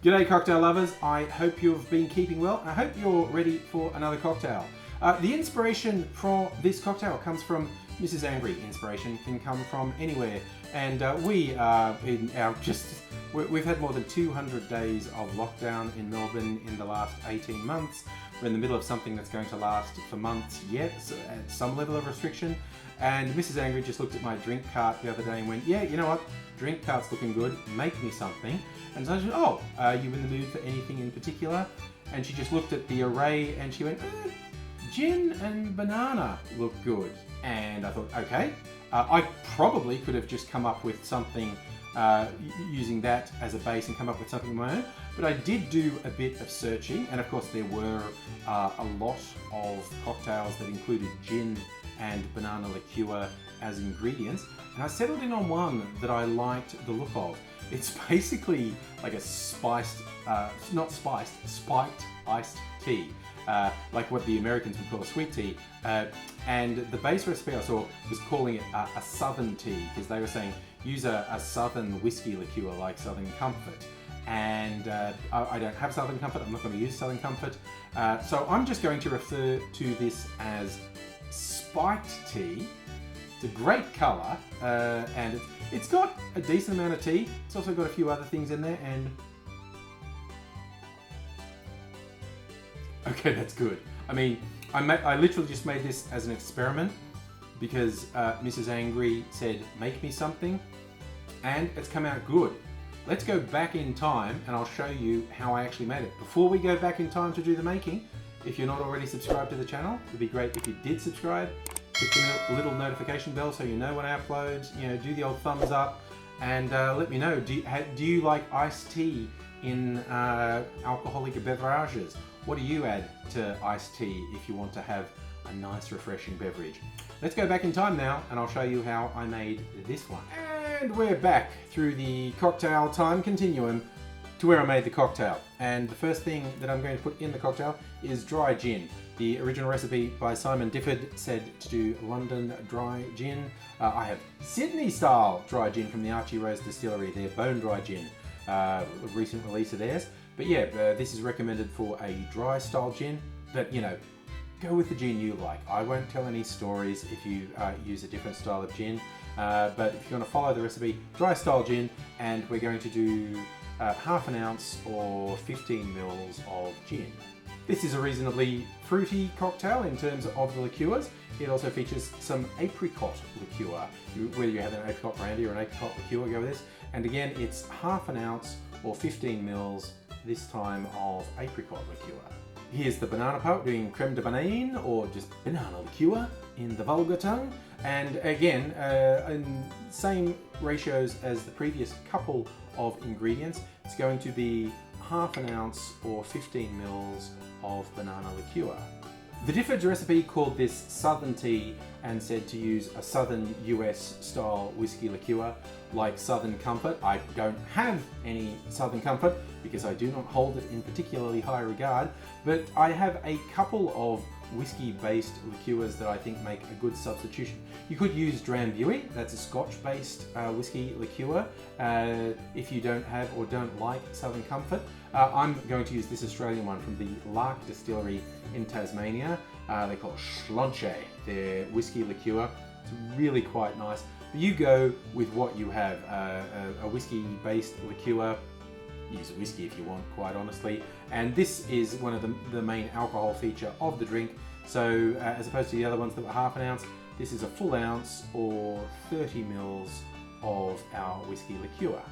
G'day cocktail lovers, I hope you've been keeping well. I hope you're ready for another cocktail. The inspiration for this cocktail comes from Mrs. Angry. Inspiration can come from anywhere. And we've had more than 200 days of lockdown in Melbourne in the last 18 months. We're in the middle of something that's going to last for months yet, so at some level of restriction. And Mrs. Angry just looked at my drink cart the other day and went, yeah, you know what, drink cart's looking good, make me something. And so I said, oh, are you in the mood for anything in particular? And she just looked at the array and she went, gin and banana look good. And I thought, okay, I probably could have just come up with something using that as a base and come up with something of my own. But I did do a bit of searching, and of course there were a lot of cocktails that included gin and banana liqueur as ingredients, and I settled in on one that I liked the look of. It's basically like a spiked iced tea, like what the Americans would call a sweet tea. And the base recipe I saw was calling it a southern tea, because they were saying use a southern whiskey liqueur like Southern Comfort. And I don't have Southern Comfort, I'm not going to use Southern Comfort. So I'm just going to refer to this as spiked tea. It's a great colour, and it's got a decent amount of tea. It's also got a few other things in there, and okay, that's good. I mean, I literally just made this as an experiment because Mrs. Angry said, make me something, and it's come out good. Let's go back in time and I'll show you how I actually made it. Before we go back in time to do the making, if you're not already subscribed to the channel, it'd be great if you did subscribe. Hit the little notification bell so you know when I upload, do the old thumbs up, and let me know, do you like iced tea in alcoholic beverages? What do you add to iced tea if you want to have a nice refreshing beverage? Let's go back in time now and I'll show you how I made this one. And we're back through the cocktail time continuum to where I made the cocktail. And the first thing that I'm going to put in the cocktail is dry gin. The original recipe by Simon Difford said to do London dry gin. I have Sydney style dry gin from the Archie Rose Distillery, their bone dry gin, recent release of theirs. But yeah, this is recommended for a dry style gin, but go with the gin you like. I won't tell any stories if you use a different style of gin, but if you're going to follow the recipe, dry style gin, and we're going to do half an ounce or 15 mils of gin. This is a reasonably fruity cocktail in terms of the liqueurs. It also features some apricot liqueur. Whether you have an apricot brandy or an apricot liqueur, go with this. And again, it's half an ounce or 15 mils, this time, of apricot liqueur. Here's the banana part, doing crème de banane, or just banana liqueur in the vulgar tongue. And again, in same ratios as the previous couple of ingredients, it's going to be half an ounce or 15 mils of banana liqueur. The Difford's recipe called this southern tea and said to use a southern US style whiskey liqueur like Southern Comfort. I don't have any Southern Comfort because I do not hold it in particularly high regard, but I have a couple of whiskey-based liqueurs that I think make a good substitution. You could use Drambuie, that's a Scotch-based whiskey liqueur, if you don't have or don't like Southern Comfort. I'm going to use this Australian one from the Lark Distillery in Tasmania. They call it Schlanche, their whiskey liqueur. It's really quite nice. But you go with what you have. A whiskey-based liqueur. Use a whiskey if you want, quite honestly. And this is one of the main alcohol feature of the drink. So as opposed to the other ones that were half an ounce, this is a full ounce or 30 mils of our whiskey liqueur.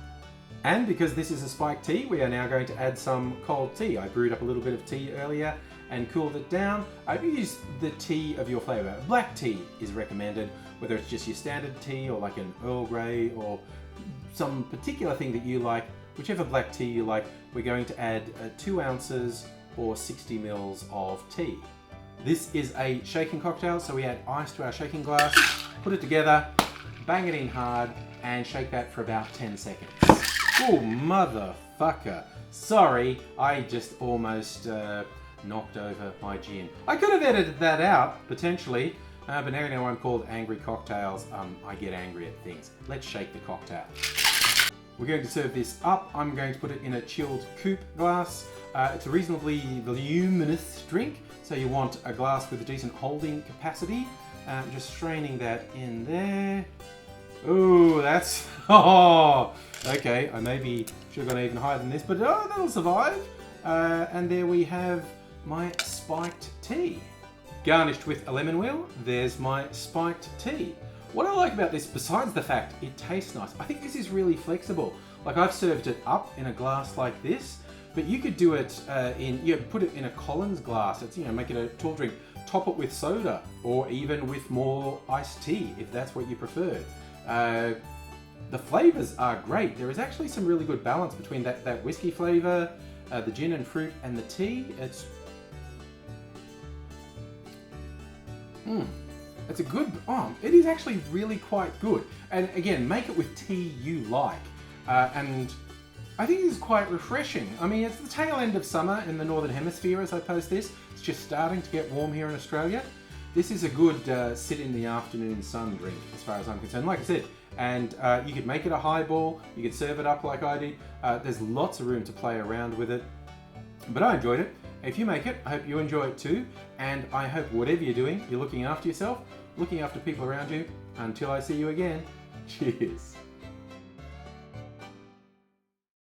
And because this is a spiked tea, we are now going to add some cold tea. I brewed up a little bit of tea earlier and cooled it down. I've used the tea of your flavour. Black tea is recommended, whether it's just your standard tea or like an Earl Grey or some particular thing that you like. Whichever black tea you like, we're going to add 2 ounces or 60 mils of tea. This is a shaking cocktail, so we add ice to our shaking glass, put it together, bang it in hard, and shake that for about 10 seconds. Oh, motherfucker. Sorry, I just almost knocked over my gin. I could have edited that out, potentially, but now you know I'm called Angry Cocktails. I get angry at things. Let's shake the cocktail. We're going to serve this up. I'm going to put it in a chilled coupe glass. It's a reasonably voluminous drink, so you want a glass with a decent holding capacity. Just straining that in there. Oh, that's... Oh! Okay, I maybe should have gone even higher than this, but oh, that'll survive. And there we have my spiked tea. Garnished with a lemon wheel, there's my spiked tea. What I like about this, besides the fact it tastes nice, I think this is really flexible. Like, I've served it up in a glass like this, but you could do it put it in a Collins glass. It's, make it a tall drink. Top it with soda, or even with more iced tea, if that's what you prefer. The flavors are great. There is actually some really good balance between that whiskey flavor, the gin and fruit, and the tea. It's a good, it is actually really quite good. And again, make it with tea you like. And I think it is quite refreshing. I mean, it's the tail end of summer in the Northern Hemisphere as I post this. It's just starting to get warm here in Australia. This is a good sit in the afternoon sun drink as far as I'm concerned. Like I said, and you could make it a highball, you could serve it up like I did. There's lots of room to play around with it. But I enjoyed it. If you make it, I hope you enjoy it too. And I hope whatever you're doing, you're looking after yourself, looking after people around you. Until I see you again, cheers.